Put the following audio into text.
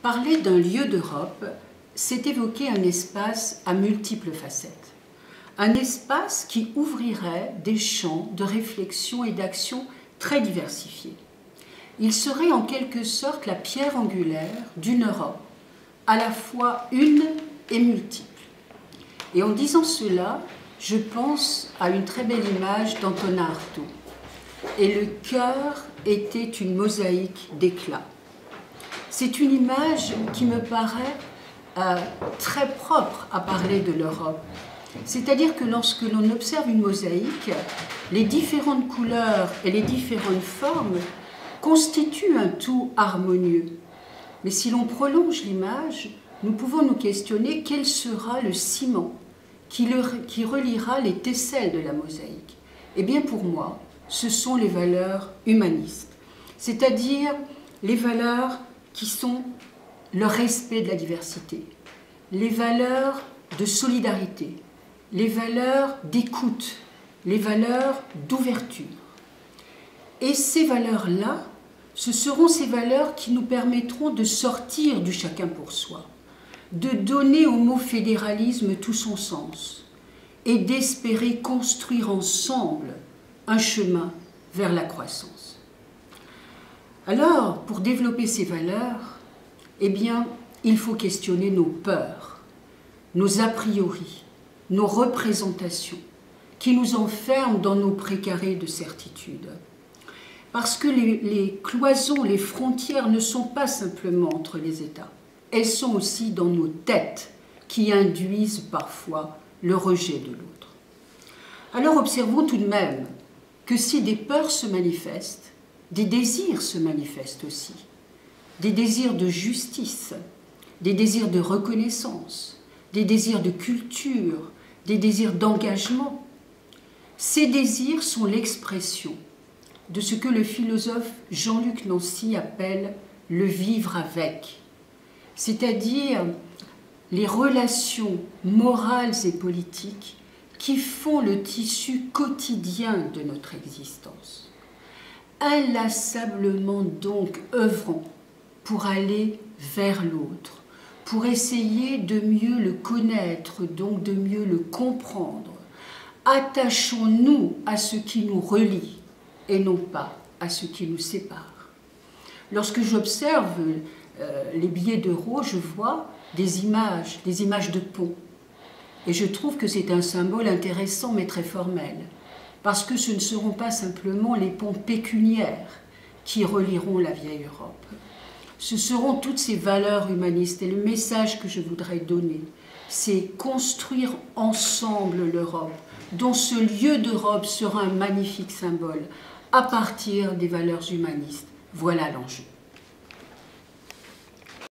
Parler d'un lieu d'Europe, c'est évoquer un espace à multiples facettes. Un espace qui ouvrirait des champs de réflexion et d'action très diversifiés. Il serait en quelque sorte la pierre angulaire d'une Europe, à la fois une et multiple. Et en disant cela, je pense à une très belle image d'Antonin Artaud. Et le cœur était une mosaïque d'éclats. C'est une image qui me paraît très propre à parler de l'Europe. C'est-à-dire que lorsque l'on observe une mosaïque, les différentes couleurs et les différentes formes constituent un tout harmonieux. Mais si l'on prolonge l'image, nous pouvons nous questionner quel sera le ciment qui reliera les tesselles de la mosaïque. Eh bien pour moi, ce sont les valeurs humanistes, c'est-à-dire les valeurs qui sont le respect de la diversité, les valeurs de solidarité, les valeurs d'écoute, les valeurs d'ouverture. Et ces valeurs-là, ce seront ces valeurs qui nous permettront de sortir du chacun pour soi, de donner au mot fédéralisme tout son sens et d'espérer construire ensemble un chemin vers la croissance. Alors, pour développer ces valeurs, eh bien, il faut questionner nos peurs, nos a priori, nos représentations, qui nous enferment dans nos précarés de certitude. Parce que les cloisons, les frontières ne sont pas simplement entre les États. Elles sont aussi dans nos têtes qui induisent parfois le rejet de l'autre. Alors observons tout de même que si des peurs se manifestent, des désirs se manifestent aussi. Des désirs de justice, des désirs de reconnaissance, des désirs de culture, des désirs d'engagement. Ces désirs sont l'expression de ce que le philosophe Jean-Luc Nancy appelle le vivre avec, c'est-à-dire les relations morales et politiques qui font le tissu quotidien de notre existence. Inlassablement donc œuvrons pour aller vers l'autre, pour essayer de mieux le connaître, donc de mieux le comprendre. Attachons-nous à ce qui nous relie et non pas à ce qui nous sépare. Lorsque j'observe les billets d'euros, je vois des images de ponts. Et je trouve que c'est un symbole intéressant mais très formel, parce que ce ne seront pas simplement les ponts pécuniaires qui relieront la vieille Europe. Ce seront toutes ces valeurs humanistes et le message que je voudrais donner, c'est construire ensemble l'Europe, dont ce lieu d'Europe sera un magnifique symbole à partir des valeurs humanistes. Voilà l'enjeu.